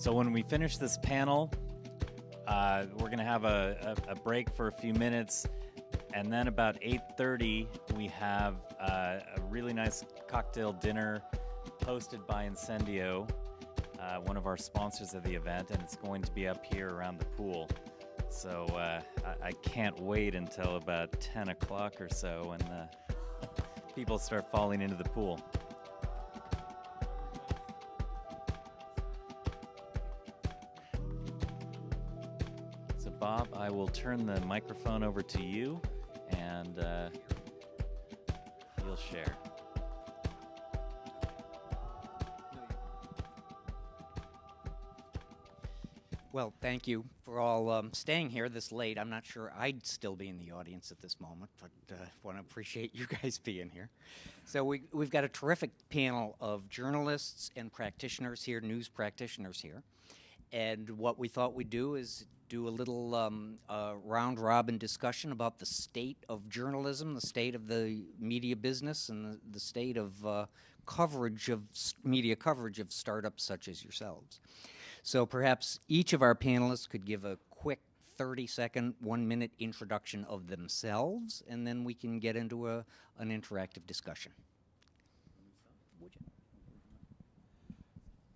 So when we finish this panel, we're going to have a break for a few minutes, and then about 8:30 we have a really nice cocktail dinner hosted by Incendio, one of our sponsors of the event, and it's going to be up here around the pool. So I can't wait until about 10 o'clock or so when people start falling into the pool. So Bob, I will turn the microphone over to you, and you'll share. Well, thank you for all staying here this late. I'm not sure I'd still be in the audience at this moment, but want to appreciate you guys being here. So we've got a terrific panel of journalists and practitioners here, news practitioners here. And what we thought we'd do is do a little round-robin discussion about the state of journalism, the state of the media business, and the state of coverage of media coverage of startups such as yourselves. So perhaps each of our panelists could give a quick 30-second, 1-minute introduction of themselves, and then we can get into an interactive discussion.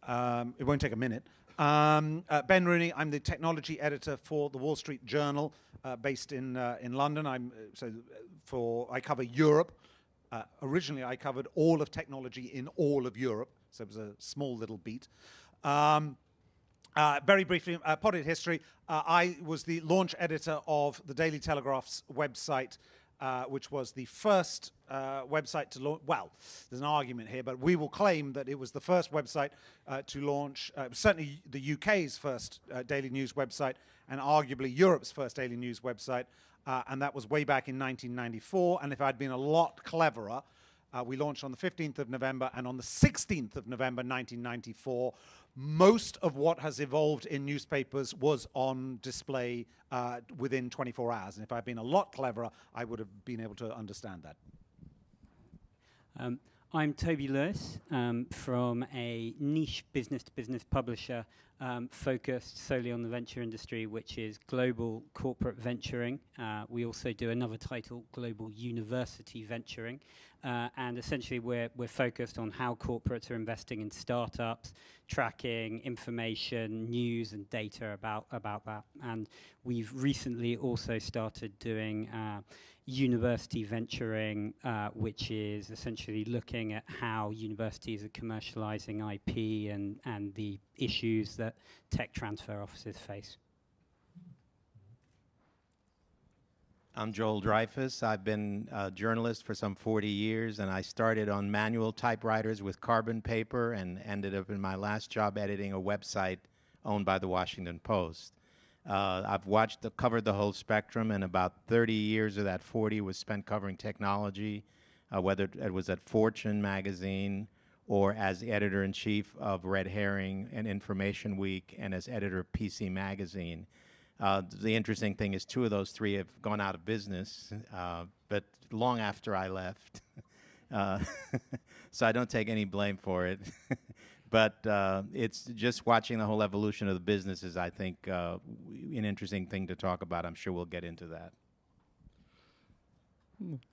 It won't take a minute. Ben Rooney, I'm the technology editor for the Wall Street Journal, based in London. I cover Europe. Originally, I covered all of technology in all of Europe, so it was a small little beat. Very briefly, potted history. I was the launch editor of the Daily Telegraph's website, which was the first website to launch. Well, there's an argument here, but we will claim that it was the first website to launch, certainly the UK's first daily news website, and arguably Europe's first daily news website, and that was way back in 1994. And if I'd been a lot cleverer, we launched on the 15th of November, and on the 16th of November 1994, most of what has evolved in newspapers was on display within 24 hours. And if I'd been a lot cleverer, I would have been able to understand that. I'm Toby Lews from a niche business-to-business publisher focused solely on the venture industry, which is global corporate venturing. We also do another title, Global University Venturing. And essentially, we're focused on how corporates are investing in startups, tracking information, news, and data about that. And we've recently also started doing university venturing, which is essentially looking at how universities are commercializing IP and the issues that tech transfer offices face. I'm Joel Dreyfuss. I've been a journalist for some 40 years, and I started on manual typewriters with carbon paper and ended up in my last job editing a website owned by the Washington Post. I've covered the whole spectrum, and about 30 years of that 40 was spent covering technology, whether it was at Fortune magazine or as editor-in-chief of Red Herring and Information Week and as editor of PC magazine. The interesting thing is 2 of those 3 have gone out of business, but long after I left. So I don't take any blame for it. But it's just watching the whole evolution of the business is, I think, an interesting thing to talk about. I'm sure we'll get into that.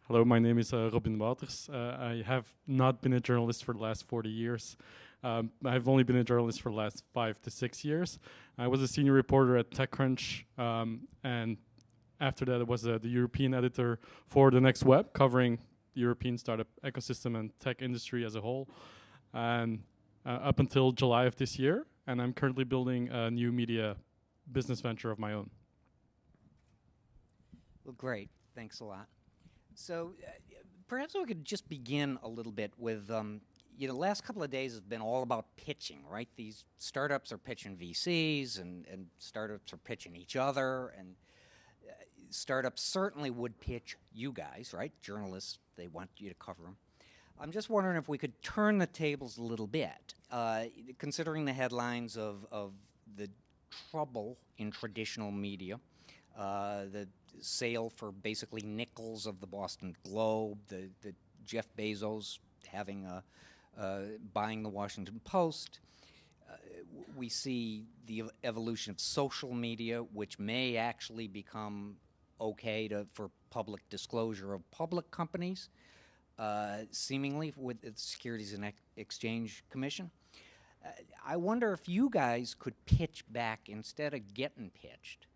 Hello, my name is Robin Wauters. I have not been a journalist for the last 40 years. I've only been a journalist for the last 5 to 6 years. I was a senior reporter at TechCrunch, and after that I was the European editor for The Next Web, covering the European startup ecosystem and tech industry as a whole, and up until July of this year. And I'm currently building a new media business venture of my own. Well, great. Thanks a lot. So perhaps we could just begin a little bit with, the last couple of days have been all about pitching, right? These startups are pitching VCs, and startups are pitching each other, and startups certainly would pitch you guys, right? Journalists, they want you to cover them. I'm just wondering if we could turn the tables a little bit, considering the headlines of the trouble in traditional media, the sale for basically nickels of the Boston Globe, the Jeff Bezos having buying the Washington Post. we see the evolution of social media, which may actually become okay for public disclosure of public companies, seemingly with the Securities and Exchange Commission. I wonder if you guys could pitch back instead of getting pitched.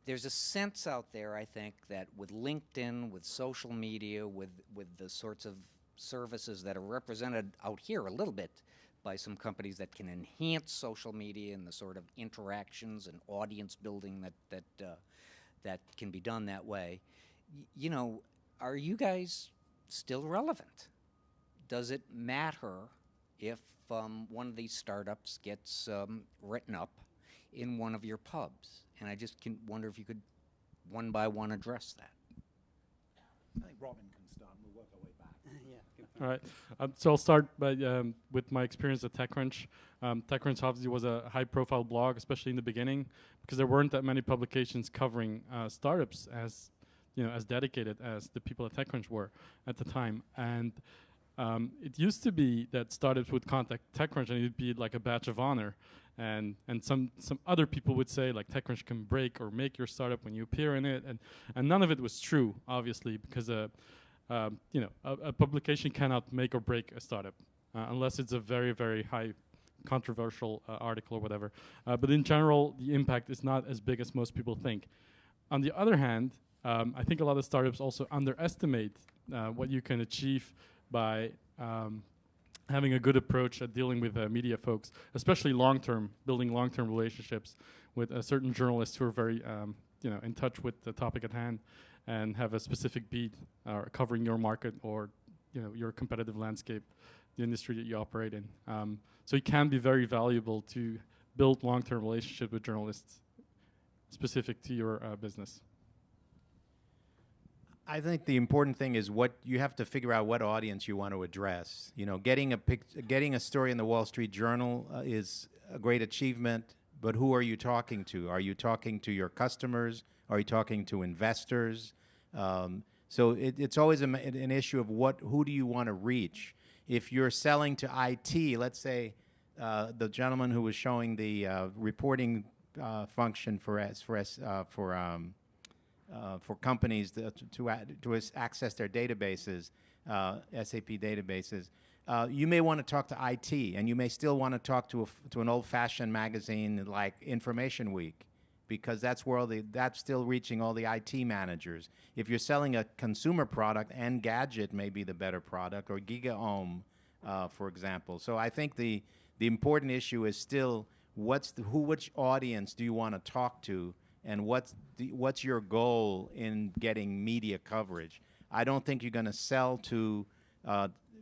There's a sense out there, I think, that with LinkedIn, with social media, with the sorts of services that are represented out here a little bit by some companies that can enhance social media and the sort of interactions and audience building that can be done that way. You know, are you guys still relevant? Does it matter if one of these startups gets written up in one of your pubs? And I just wonder if you could, one by one, address that. I think Robin can start, and we'll work our way back. All right. So I'll start by with my experience at TechCrunch. TechCrunch obviously was a high-profile blog, especially in the beginning, because there weren't that many publications covering startups as dedicated as the people at TechCrunch were at the time. And it used to be that startups would contact TechCrunch and it'd be like a badge of honor. And some other people would say like TechCrunch can break or make your startup when you appear in it, and none of it was true, obviously, because a publication cannot make or break a startup unless it's a very, very high controversial article or whatever. But in general, the impact is not as big as most people think. On the other hand, I think a lot of startups also underestimate what you can achieve by having a good approach at dealing with media folks, especially building long-term relationships with certain journalists who are very, in touch with the topic at hand and have a specific beat covering your market or, your competitive landscape, the industry that you operate in. So it can be very valuable to build long-term relationships with journalists specific to your business. I think the important thing is what you have to figure out what audience you want to address. Getting a story in the Wall Street Journal is a great achievement, but who are you talking to? Are you talking to your customers? Are you talking to investors? So it's always an issue of who do you want to reach? If you're selling to IT, let's say the gentleman who was showing the reporting function for companies to access their databases, SAP databases, you may want to talk to IT, and you may still want to talk to an old-fashioned magazine like Information Week, because that's still reaching all the IT managers. If you're selling a consumer product, Engadget may be the better product, or GigaOM, for example. So I think the important issue is still which audience do you want to talk to, and what's your goal in getting media coverage? I don't think you're going to sell to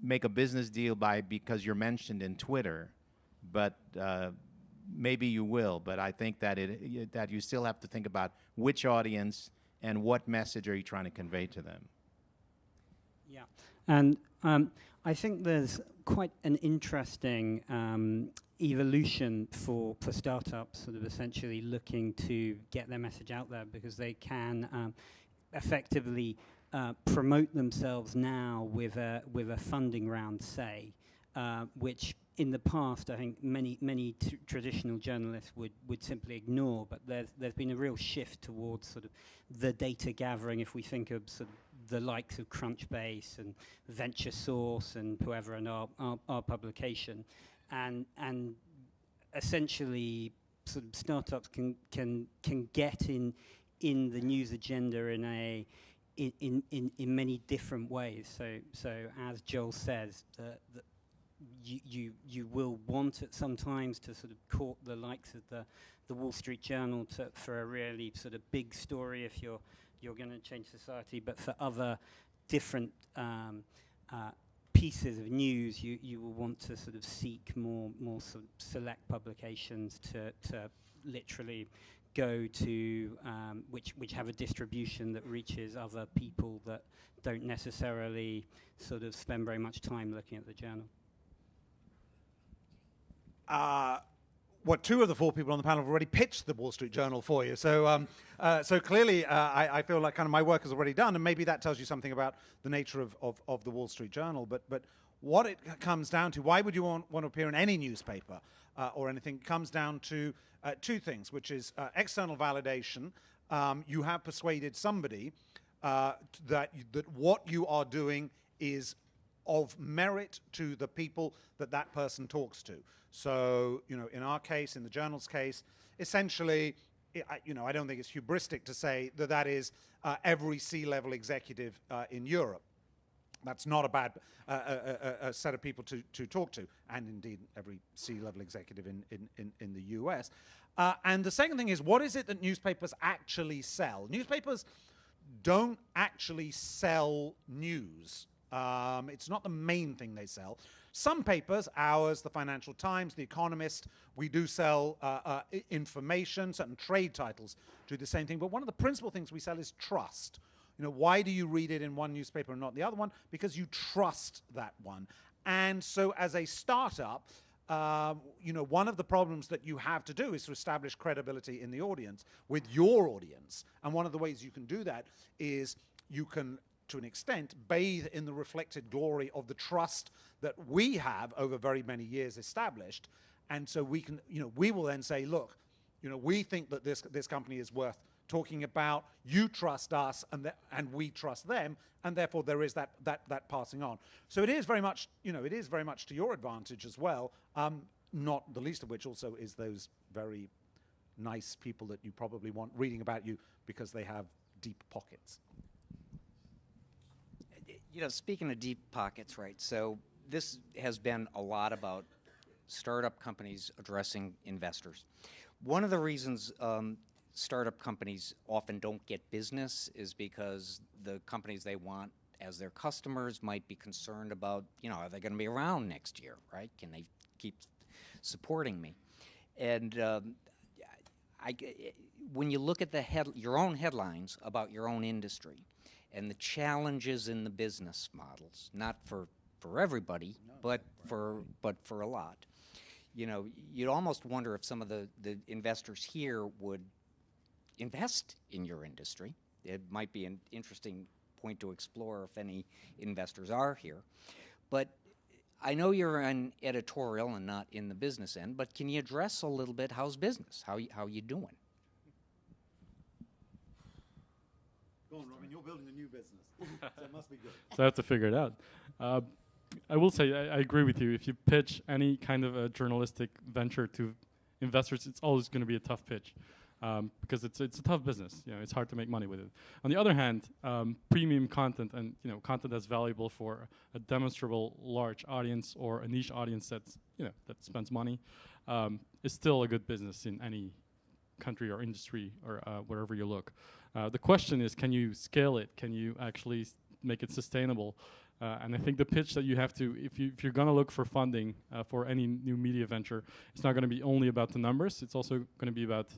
make a business deal because you're mentioned in Twitter, but maybe you will. But I think that that you still have to think about which audience and what message are you trying to convey to them. Yeah, and I think there's quite an interesting evolution for startups, sort of essentially looking to get their message out there, because they can effectively promote themselves now with a funding round, say, which in the past I think many traditional journalists would simply ignore. But there's been a real shift towards sort of the data gathering. If we think of sort of the likes of Crunchbase and Venture Source and whoever, and our publication, and essentially sort of startups can get in the news agenda in many different ways. So as Joel says, you will want it sometimes to sort of court the likes of the Wall Street Journal for a really sort of big story if you're going to change society, but for other different pieces of news, you will want to sort of seek more sort of select publications to literally go to which have a distribution that reaches other people that don't necessarily sort of spend very much time looking at the journal. Two of the four people on the panel have already pitched the Wall Street Journal for you. So clearly, I feel like kind of my work is already done, and maybe that tells you something about the nature of the Wall Street Journal. But what it comes down to, why would you want to appear in any newspaper? or anything. It comes down to two things, which is external validation. You have persuaded somebody that what you are doing is of merit to the people that person talks to. So, in our case, in the journal's case, essentially, I don't think it's hubristic to say that is every C-level executive in Europe. That's not a bad a set of people to talk to, and indeed every C-level executive in the US. And the second thing is, what is it that newspapers actually sell? Newspapers don't actually sell news. It's not the main thing they sell. Some papers, ours, the Financial Times, The Economist, we do sell information. Certain trade titles do the same thing. But one of the principal things we sell is trust. Why do you read it in one newspaper and not the other one? Because you trust that one. And so as a startup, one of the problems that you have to do is to establish credibility in the audience with your audience. And one of the ways you can do that is you can, to an extent, bathe in the reflected glory of the trust that we have over very many years established. And so we can, we will then say, look, we think that this company is worth talking about. You trust us, and we trust them, and therefore there is that passing on. So it is very much, it is very much to your advantage as well. Not the least of which also is those very nice people that you probably want reading about you because they have deep pockets. Speaking of deep pockets, right? So this has been a lot about startup companies addressing investors. One of the reasons startup companies often don't get business is because the companies they want as their customers might be concerned about, are they going to be around next year, right? Can they keep supporting me? And when you look at your own headlines about your own industry and the challenges in the business models, not for everybody, but for a lot, you'd almost wonder if some of the investors here would invest in your industry. It might be an interesting point to explore if any investors are here. But I know you're an editorial and not in the business end, but can you address a little bit how's business? How you doing? Go on, Robin, you're building a new business, so it must be good. So I have to figure it out. I will say I agree with you. If you pitch any kind of a journalistic venture to investors, it's always going to be a tough pitch. Because it's a tough business. It's hard to make money with it. On the other hand, premium content and content that's valuable for a demonstrable large audience or a niche audience that's that spends money is still a good business in any country or industry or wherever you look. The question is, can you scale it? Can you actually make it sustainable? And I think the pitch that you have to, if you're going to look for funding for any new media venture, it's not going to be only about the numbers. It's also going to be about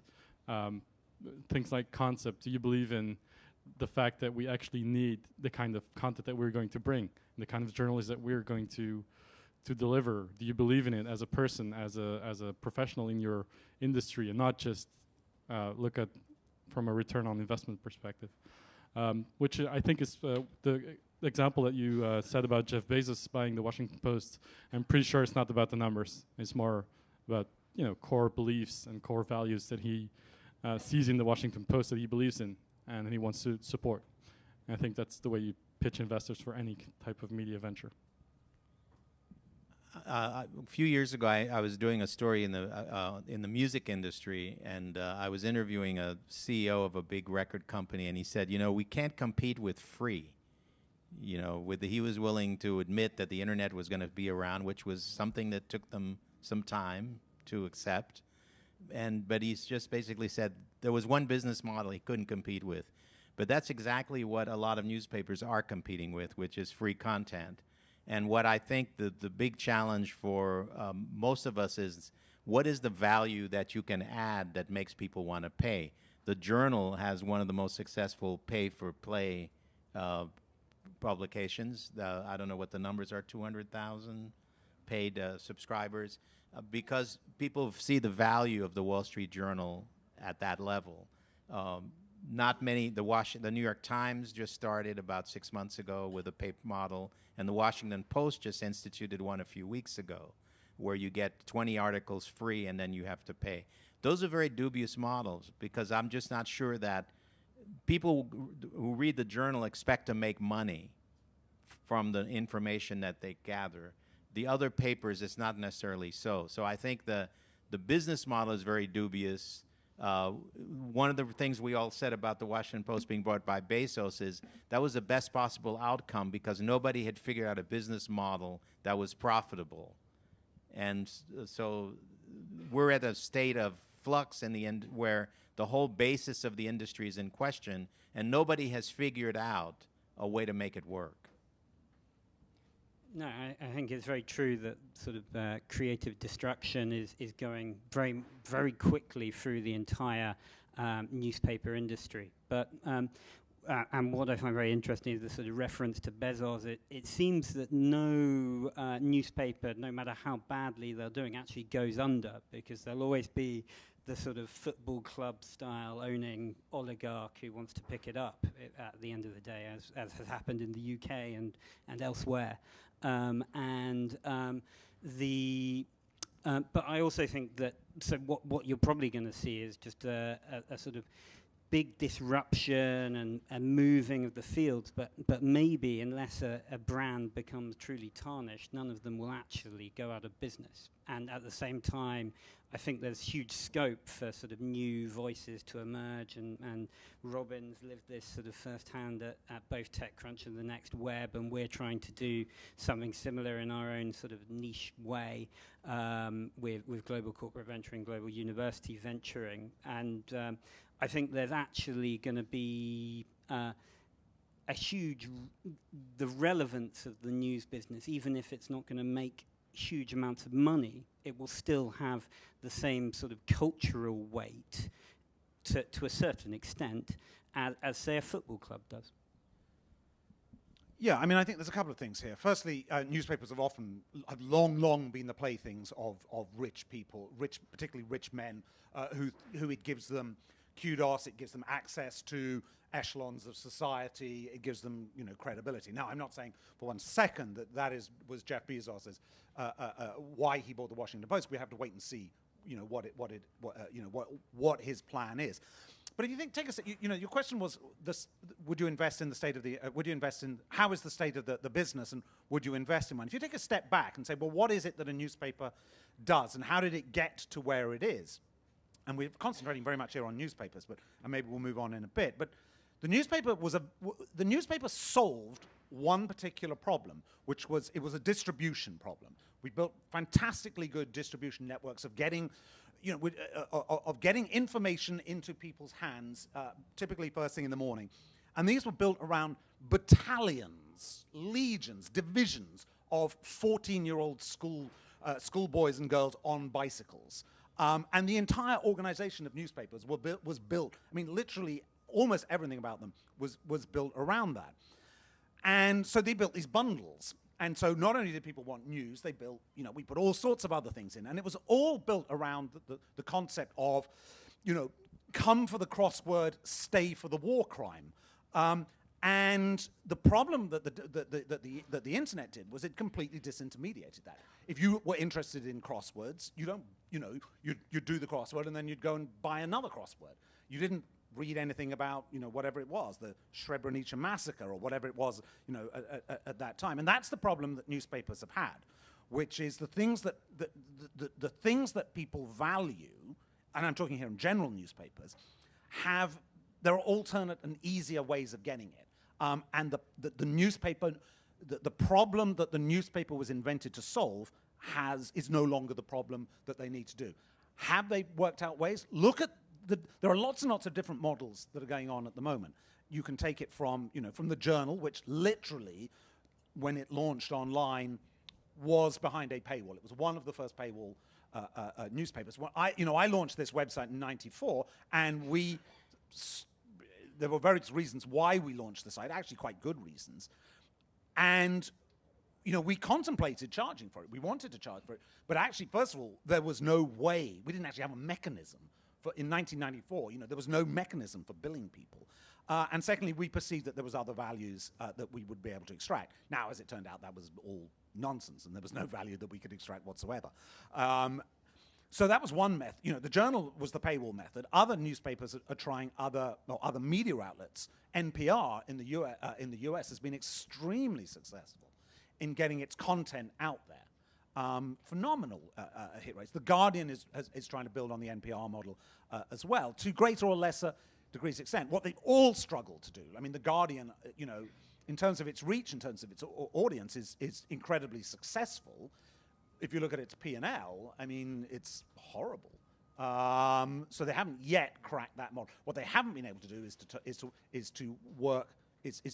things like concept. Do you believe in the fact that we actually need the kind of content that we're going to bring, the kind of journalists that we're going to deliver? Do you believe in it as a person, as a professional in your industry, and not just look at from a return on investment perspective? Which I think is the example that you said about Jeff Bezos buying the Washington Post. I'm pretty sure it's not about the numbers. It's more about core beliefs and core values that he sees in the Washington Post that he believes in and he wants to support. And I think that's the way you pitch investors for any type of media venture. A few years ago, I was doing a story in the music industry, and I was interviewing a CEO of a big record company, and he said, we can't compete with free. He was willing to admit that the internet was going to be around, which was something that took them some time to accept. But he's just basically said there was one business model he couldn't compete with. But that's exactly what a lot of newspapers are competing with, which is free content. And what I think the big challenge for most of us is, what is the value that you can add that makes people want to pay? The Journal has one of the most successful pay-for-play publications. I don't know what the numbers are, 200,000 paid subscribers, because people see the value of the Wall Street Journal at that level. Not many. The New York Times just started about 6 months ago with a paper model, and the Washington Post just instituted one a few weeks ago. where you get 20 articles free and then you have to pay. Those are very dubious models, because I'm just not sure that people who read the journal expect to make money from the information that they gather. The other papers, it's not necessarily so. So I think the business model is very dubious. One of the things we all said about the Washington Post being bought by Bezos is that was the best possible outcome, because nobody had figured out a business model that was profitable. And so we're at a state of flux in the end where the whole basis of the industry is in question, and nobody has figured out a way to make it work. No, I think it's very true that sort of creative destruction is going very, very quickly through the entire newspaper industry. But and what I find very interesting is the sort of reference to Bezos. It seems that no newspaper, no matter how badly they're doing, actually goes under, because there'll always be the sort of football club style owning oligarch who wants to pick it up at the end of the day, as has happened in the UK and elsewhere. But I also think that what you're probably going to see is just a sort of big disruption and moving of the fields, but maybe unless a brand becomes truly tarnished, none of them will actually go out of business. And at the same time, I think there's huge scope for sort of new voices to emerge, and Robin's lived this sort of firsthand at both TechCrunch and the Next Web, and we're trying to do something similar in our own sort of niche way with global corporate venturing, global university venturing. And I think there's actually going to be a huge, the relevance of the news business, even if it's not going to make huge amounts of money, it will still have the same sort of cultural weight to a certain extent as say, a football club does. Yeah, I mean, I think there's a couple of things here. Firstly, newspapers have long been the playthings of rich people, particularly rich men, who it gives them kudos, it gives them access to echelons of society, it gives them, credibility. Now, I'm not saying for 1 second that was Jeff Bezos's why he bought the Washington Post. We have to wait and see, what his plan is. But if you take your question was this: would you invest in the state of the? Would you invest in how is the state of the business, and would you invest in one? If you take a step back and say, well, what is it that a newspaper does, and how did it get to where it is? And we're concentrating very much here on newspapers, and maybe we'll move on in a bit. But the newspaper solved one particular problem, which was it was a distribution problem. We built fantastically good distribution networks of getting, of getting information into people's hands, typically first thing in the morning. And these were built around battalions, legions, divisions of 14-year-old schoolboys and girls on bicycles. And the entire organization of newspapers was built, I mean, literally almost everything about them was built around that. And so they built these bundles. And so not only did people want news, they built, we put all sorts of other things in. And it was all built around the concept of, come for the crossword, stay for the war crime. And the problem that the internet did was it completely disintermediated that. If you were interested in crosswords, you'd do the crossword and then you'd go and buy another crossword. You didn't read anything about, whatever it was, the Srebrenica massacre or whatever it was, at that time. And that's the problem that newspapers have had, which is the things that the things that people value, and I'm talking here in general newspapers, there are alternate and easier ways of getting it. And the newspaper, the problem that the newspaper was invented to solve is no longer the problem that they need to do. Have they worked out ways? Look at there are lots and lots of different models that are going on at the moment. You can take it from the Journal, which literally, when it launched online, was behind a paywall. It was one of the first paywall newspapers. When I launched this website in '94, and there were various reasons why we launched the site, actually quite good reasons. And, we contemplated charging for it. We wanted to charge for it. But actually, first of all, there was no way. We didn't actually have a mechanism. In 1994, there was no mechanism for billing people. And secondly, we perceived that there was other values that we would be able to extract. Now, as it turned out, that was all nonsense, and there was no value that we could extract whatsoever. So that was one method. You know, the Journal was the paywall method. Other newspapers are trying other media outlets. NPR in the US has been extremely successful in getting its content out there. Phenomenal hit rates. The Guardian is trying to build on the NPR model as well, to greater or lesser degrees extent. What they all struggle to do, I mean, the Guardian, you know, in terms of its reach, in terms of its audience, is incredibly successful. If you look at its P&L, I mean, it's horrible. So they haven't yet cracked that model. What they haven't been able to do is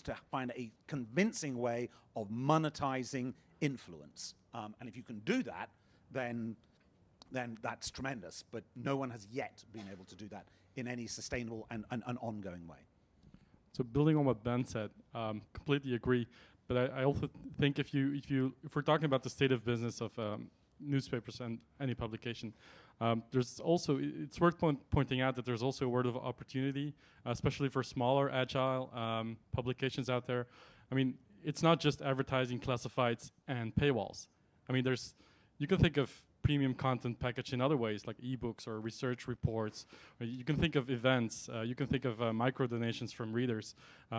to find a convincing way of monetizing influence. And if you can do that, then that's tremendous. But no one has yet been able to do that in any sustainable and ongoing way. So building on what Ben said, completely agree. But I also think if we're talking about the state of business of newspapers and any publication, there's also, it's worth pointing out that there's also a word of opportunity, especially for smaller, agile publications out there. I mean, it's not just advertising, classifieds, and paywalls. I mean, you can think of premium content packaged in other ways, like ebooks or research reports. Or you can think of events. You can think of micro donations from readers.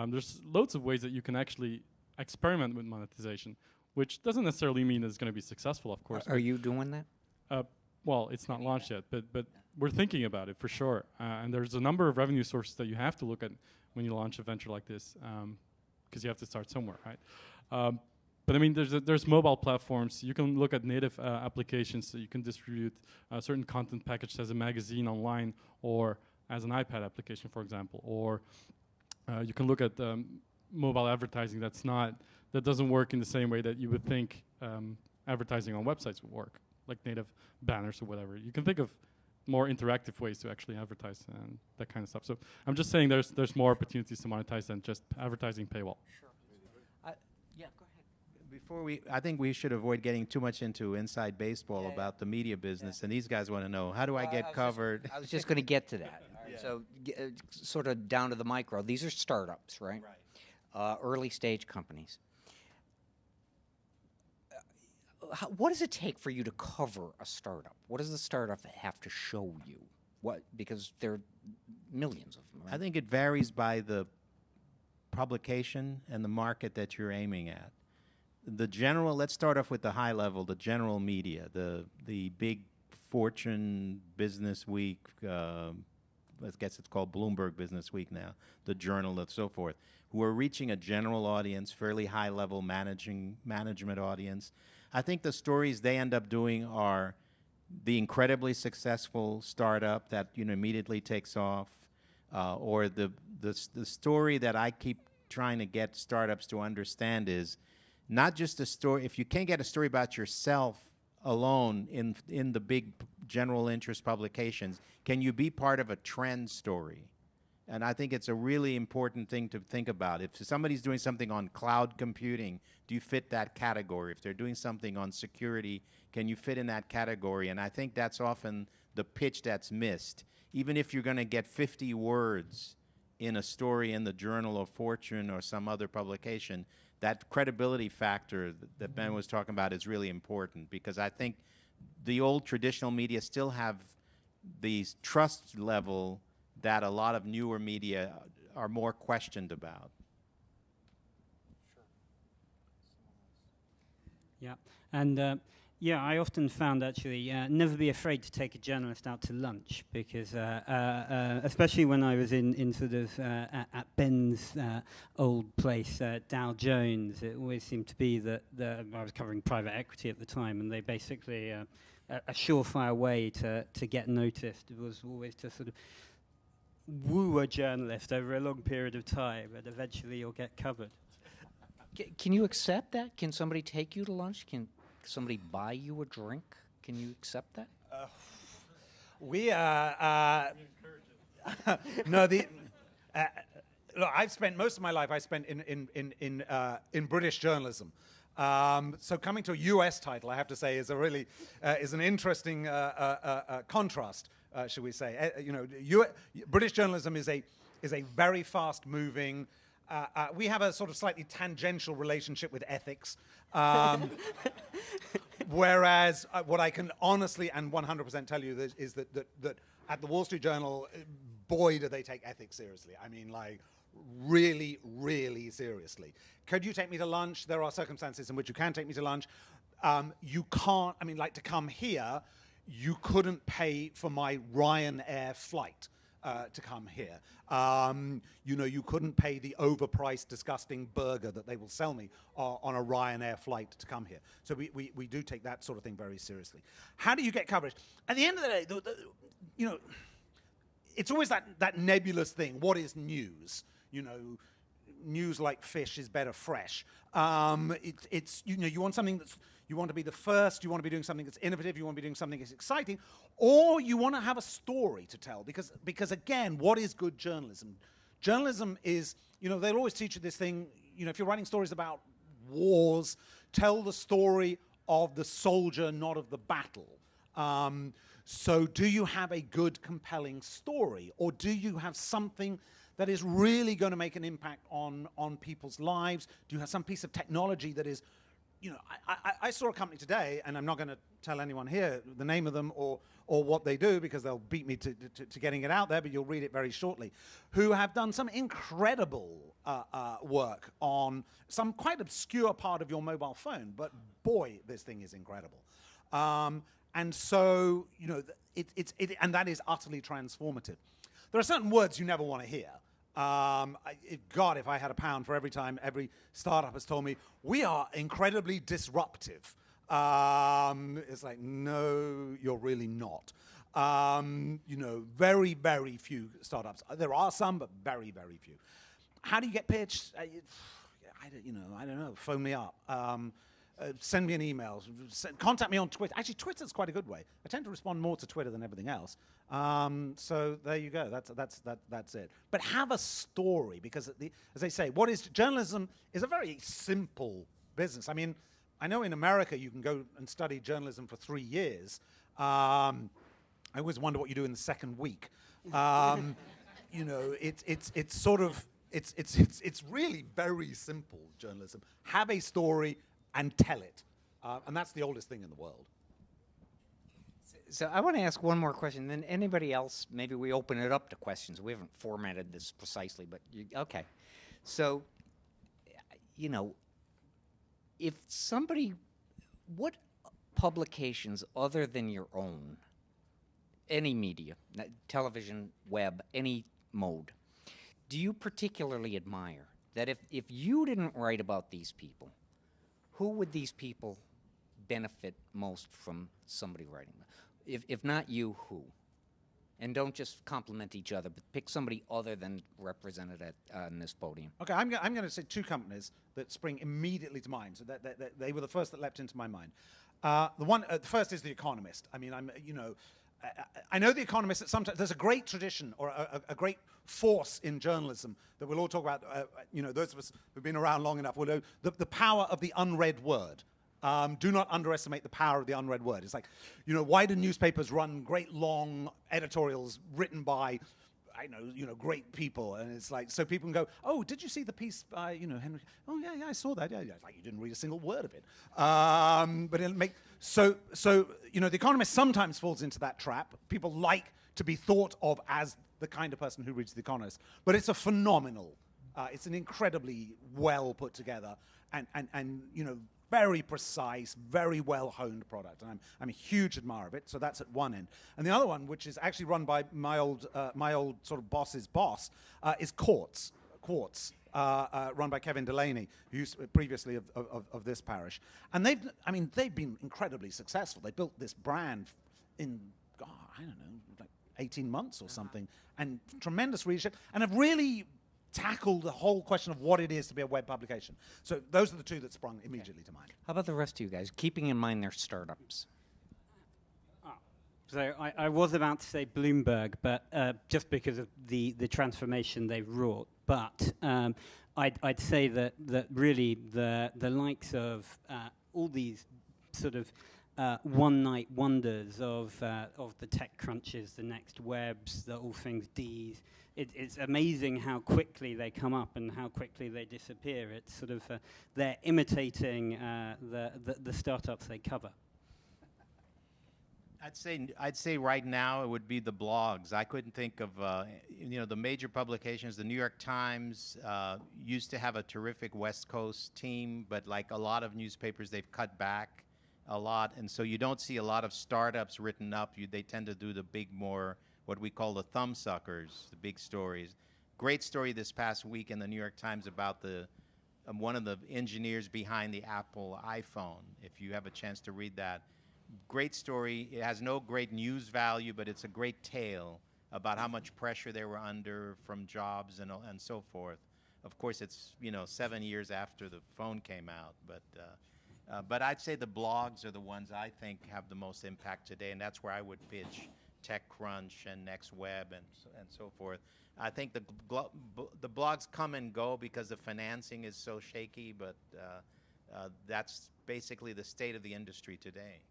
There's loads of ways that you can actually experiment with monetization, which doesn't necessarily mean it's going to be successful, of course. Are you doing that? Well, it's not launched yet, but we're thinking about it for sure. And there's a number of revenue sources that you have to look at when you launch a venture like this, because you have to start somewhere, right? But I mean, there's mobile platforms. You can look at native applications that you can distribute certain content packaged as a magazine online or as an iPad application, for example. Or you can look at mobile advertising that doesn't work in the same way that you would think advertising on websites would work, like native banners or whatever. You can think of more interactive ways to actually advertise and that kind of stuff. So I'm just saying there's more opportunities to monetize than just advertising paywall. Sure. Yeah, go ahead. I think we should avoid getting too much into inside baseball about the media business, and these guys want to know, how do I get covered? I was just going to get to that. So sort of down to the micro. These are startups, right? Early stage companies. What does it take for you to cover a startup? What does the startup have to show you? Because there are millions of them, right? I think it varies by the publication and the market that you're aiming at. Let's start off with the high level, the general media, the big Fortune, Business Week, I guess it's called Bloomberg Business Week now, the Journal and so forth, who are reaching a general audience, fairly high level management audience. I think the stories they end up doing are the incredibly successful startup that immediately takes off, or the story that I keep trying to get startups to understand is not just a story. If you can't get a story about yourself alone in the big general interest publications, can you be part of a trend story? And I think it's a really important thing to think about. If somebody's doing something on cloud computing, do you fit that category? If they're doing something on security, can you fit in that category? And I think that's often the pitch that's missed. Even if you're going to get 50 words in a story in the Journal of Fortune or some other publication, that credibility factor that Ben was talking about is really important, because I think the old traditional media still have these trust level that a lot of newer media are more questioned about. Yeah, and I often found actually never be afraid to take a journalist out to lunch, because especially when I was in sort of at Ben's old place, Dow Jones, it always seemed to be that I was covering private equity at the time, and they basically a surefire way to get noticed was always to sort of woo a journalist over a long period of time, and eventually you'll get covered. Can you accept that? Can somebody take you to lunch? Can somebody buy you a drink? Can you accept that? No. Look, I've spent most of my life in British journalism. So coming to a U.S. title, I have to say, is an interesting contrast, should we say? British journalism is a very fast-moving, we have a sort of slightly tangential relationship with ethics. Whereas what I can honestly and 100% tell you is that at the Wall Street Journal, boy, do they take ethics seriously. I mean, like, really, really seriously. Could you take me to lunch? There are circumstances in which you can take me to lunch. You can't, I mean, like, to come here, you couldn't pay for my Ryanair flight to come here. You know, you couldn't pay the overpriced, disgusting burger that they will sell me on a Ryanair flight to come here. So we do take that sort of thing very seriously. How do you get coverage? At the end of the day, you know, it's always that nebulous thing. What is news? You know, news like fish is better fresh. It's you know, you want something that's, you want to be the first, you want to be doing something that's innovative, you want to be doing something that's exciting, or you want to have a story to tell. Because again, what is good journalism? Journalism is, you know, they'll always teach you this thing, you know, if you're writing stories about wars, tell the story of the soldier, not of the battle. So do you have a good, compelling story? Or do you have something that is really going to make an impact on people's lives? Do you have some piece of technology that is, you know, I saw a company today, and I'm not going to tell anyone here the name of them or what they do, because they'll beat me to getting it out there, but you'll read it very shortly, who have done some incredible work on some quite obscure part of your mobile phone, but boy, this thing is incredible. And so, you know, and that is utterly transformative. There are certain words you never want to hear. God, if I had £1 for every time every startup has told me, we are incredibly disruptive. It's like, no, you're really not. You know, very, very few startups. There are some, but very, very few. How do you get pitched? I don't know. Phone me up. Send me an email. Contact me on Twitter. Actually, Twitter's quite a good way. I tend to respond more to Twitter than everything else. So there you go. That's it. But have a story, because as they say, what is journalism is a very simple business. I mean, I know in America you can go and study journalism for 3 years. I always wonder what you do in the second week. You know, it's sort of it's really very simple journalism. Have a story and tell it. And that's the oldest thing in the world. So I want to ask one more question, then anybody else, maybe we open it up to questions. We haven't formatted this precisely, but okay. So, you know, if somebody, what publications other than your own, any media, television, web, any mode, do you particularly admire? That if you didn't write about these people, who would these people benefit most from somebody writing them? If not you, who? And don't just compliment each other, but pick somebody other than represented on this podium. Okay, I'm going to say 2 companies that spring immediately to mind. So that they were the first that leapt into my mind. The first is The Economist. I mean, I know The Economist, that sometimes there's a great tradition or a great force in journalism that we'll all talk about. You know, those of us who've been around long enough will know the power of the unread word. Do not underestimate the power of the unread word. It's like, you know, why do newspapers run great long editorials written by, you know, great people? And it's like, so people can go, oh, did you see the piece by, you know, Henry? Oh, yeah, I saw that. Yeah. It's like, you didn't read a single word of it. But it'll make, so, you know, The Economist sometimes falls into that trap. People like to be thought of as the kind of person who reads The Economist. But it's a phenomenal, it's an incredibly well put together and you know, very precise, very well-honed product, and I'm a huge admirer of it. So that's at one end. And the other one, which is actually run by my old sort of boss's boss, is Quartz, run by Kevin Delaney, who used previously of this parish. And they've been incredibly successful. They built this brand in, God, I don't know, like 18 months or something, and tremendous readership, and have really tackle the whole question of what it is to be a web publication. So those are the 2 that sprung immediately to mind. How about the rest of you guys, keeping in mind their startups? So I was about to say Bloomberg, but just because of the transformation they've wrought. But I'd say that really the likes of all these sort of one-night wonders of the TechCrunches, the Next Webs, the All Things D's. It's amazing how quickly they come up and how quickly they disappear. It's sort of they're imitating the startups they cover. I'd say right now it would be the blogs. I couldn't think of the major publications. The New York Times used to have a terrific West Coast team, but like a lot of newspapers, they've cut back a lot, and so you don't see a lot of startups written up. They tend to do the big, more what we call the thumbsuckers, the big stories. Great story this past week in the New York Times about the one of the engineers behind the Apple iPhone. If you have a chance to read that. Great story. It has no great news value, but it's a great tale about how much pressure they were under from jobs and so forth. Of course, it's 7 years after the phone came out, but I'd say the blogs are the ones I think have the most impact today, and that's where I would pitch TechCrunch and NextWeb and so forth. I think the blogs come and go because the financing is so shaky, but that's basically the state of the industry today.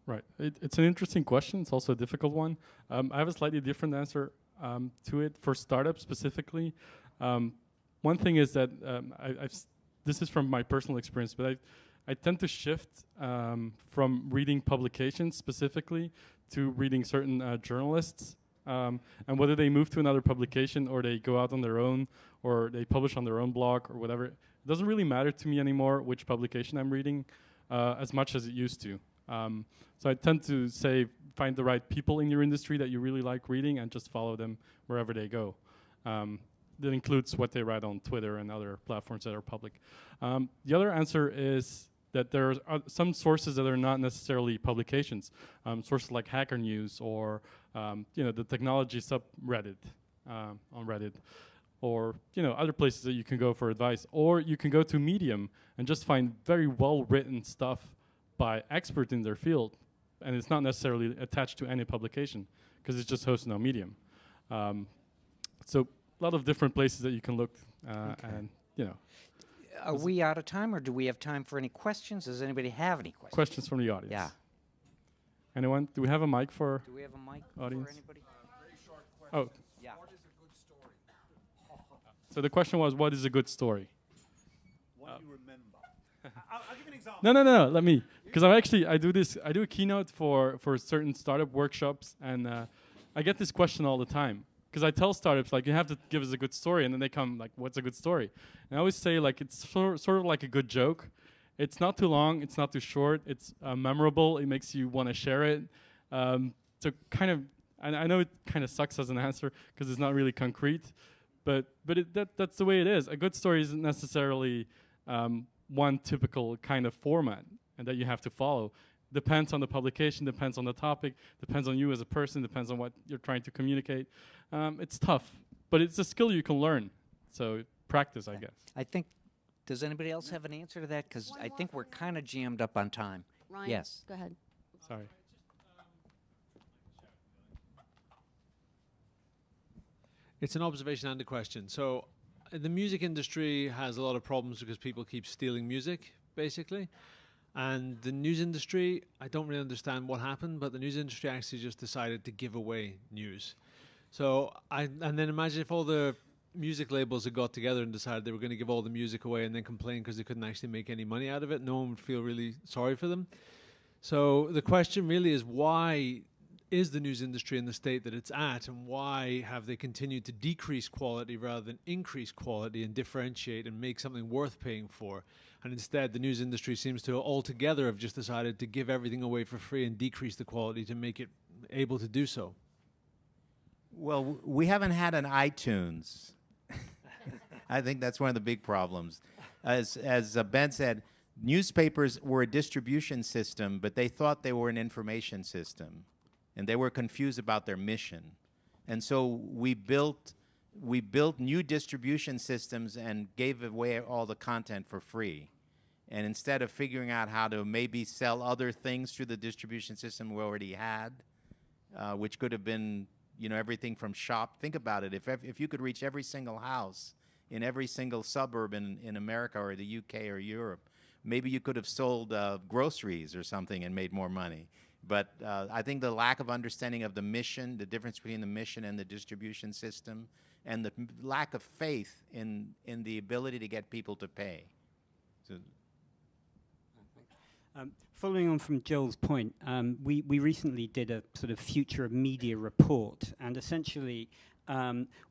Right. It's an interesting question. It's also a difficult one. I have a slightly different answer to it for startups specifically. One thing is that this is from my personal experience, but I tend to shift from reading publications specifically to reading certain journalists. And whether they move to another publication or they go out on their own or they publish on their own blog or whatever, it doesn't really matter to me anymore which publication I'm reading as much as it used to. So I tend to say find the right people in your industry that you really like reading and just follow them wherever they go. That includes what they write on Twitter and other platforms that are public. The other answer is that there are some sources that are not necessarily publications, sources like Hacker News or the technology subreddit on Reddit, or other places that you can go for advice, or you can go to Medium and just find very well-written stuff by experts in their field, and it's not necessarily attached to any publication because it's just hosted on Medium. So a lot of different places that you can look, and Are we out of time, or do we have time for any questions? Does anybody have any questions? Questions from the audience. Yeah. Anyone? Do we have a mic for? Do we have a mic audience? for anybody? Very short question. Oh. Yeah. What is a good story? So the question was, what is a good story? What do you remember? I'll give you an example. No. Let me, because I do a keynote for certain startup workshops, and I get this question all the time. Because I tell startups, like, you have to give us a good story, and then they come, like, what's a good story? And I always say, like, it's sort of like a good joke. It's not too long, it's not too short, it's memorable, it makes you want to share it. So kind of, and I know it kind of sucks as an answer, because it's not really concrete, but that's the way it is. A good story isn't necessarily one typical kind of format and that you have to follow. Depends on the publication, depends on the topic, depends on you as a person, depends on what you're trying to communicate. It's tough, but it's a skill you can learn. So practice, I guess. I think, does anybody else have an answer to that? Because I think we're kind of jammed up on time. Ryan, yes. Go ahead. Sorry. It's an observation and a question. So the music industry has a lot of problems because people keep stealing music, basically. And the news industry, I don't really understand what happened, but the news industry actually just decided to give away news. So and then imagine if all the music labels had got together and decided they were going to give all the music away and then complain because they couldn't actually make any money out of it. No one would feel really sorry for them. So the question really is, why is the news industry in the state that it's at, and why have they continued to decrease quality rather than increase quality and differentiate and make something worth paying for? And instead, the news industry seems to altogether have just decided to give everything away for free and decrease the quality to make it able to do so. Well, we haven't had an iTunes. I think that's one of the big problems. As Ben said, newspapers were a distribution system, but they thought they were an information system, and they were confused about their mission. And so we built new distribution systems and gave away all the content for free. And instead of figuring out how to maybe sell other things through the distribution system we already had, which could have been, everything from shop. Think about it. If you could reach every single house in every single suburb in America or the UK or Europe maybe you could have sold groceries or something and made more money. But I think the lack of understanding of the mission, the difference between the mission and the distribution system, and the lack of faith in the ability to get people to pay. So following on from Joel's point, we recently did a sort of future of media report, and essentially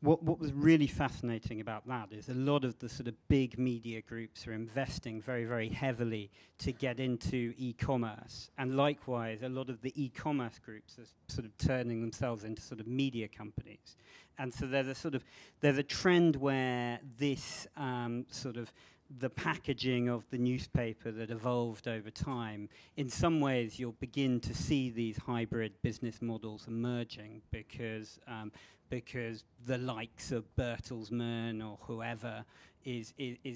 what was really fascinating about that is a lot of the sort of big media groups are investing very, very heavily to get into e-commerce, and likewise a lot of the e-commerce groups are sort of turning themselves into sort of media companies. And so there's a trend where this sort of the packaging of the newspaper that evolved over time, in some ways you'll begin to see these hybrid business models emerging because the likes of Bertelsmann or whoever is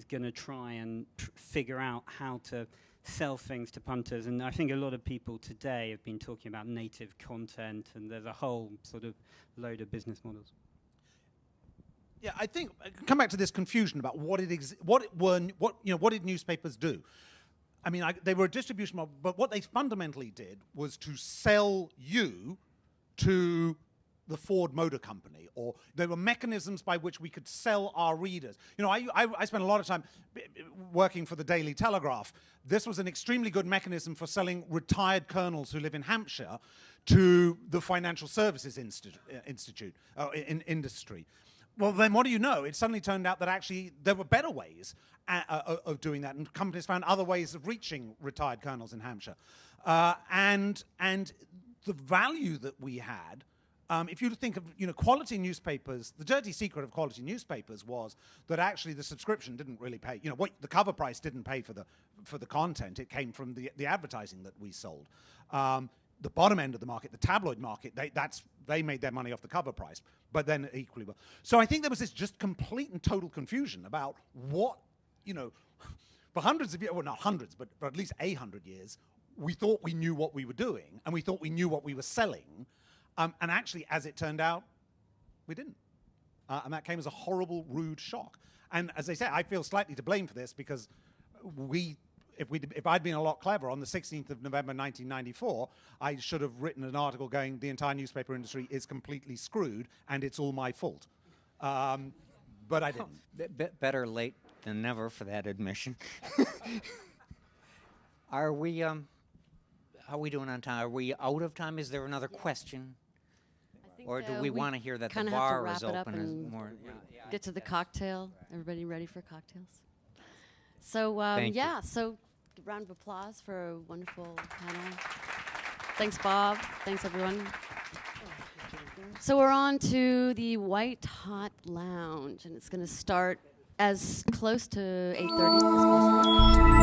going to try and figure out how to sell things to punters. And I think a lot of people today have been talking about native content, and there's a whole sort of load of business models. Yeah, I think come back to this confusion about what did newspapers do? I mean, they were a distribution model, but what they fundamentally did was to sell you to the Ford Motor Company, or there were mechanisms by which we could sell our readers. You know, I spent a lot of time working for the Daily Telegraph. This was an extremely good mechanism for selling retired colonels who live in Hampshire to the Financial Services industry. Well, then what do you know? It suddenly turned out that actually there were better ways of doing that, and companies found other ways of reaching retired colonels in Hampshire. And the value that we had, if you think of quality newspapers, the dirty secret of quality newspapers was that actually the subscription didn't really pay. The cover price didn't pay for the content. It came from the advertising that we sold. The bottom end of the market, the tabloid market, they made their money off the cover price, but then equally well. So I think there was this just complete and total confusion about what, for hundreds of years, well, not hundreds, but for at least 100 years, we thought we knew what we were doing, and we thought we knew what we were selling, and actually, as it turned out, we didn't. And that came as a horrible, rude shock. And as I say, I feel slightly to blame for this because if I'd been a lot clever, on the 16th of November 1994, I should have written an article going, the entire newspaper industry is completely screwed and it's all my fault. But I didn't. Better late than never for that admission. Are we doing on time? Are we out of time? Is there another question? Or do we want to hear that the bar is open? And more, get to the cocktail. Everybody ready for cocktails? So, so round of applause for a wonderful panel. Thanks, Bob. Thanks, everyone. So we're on to the White Hot Lounge, and it's going to start as close to 8:30 as possible.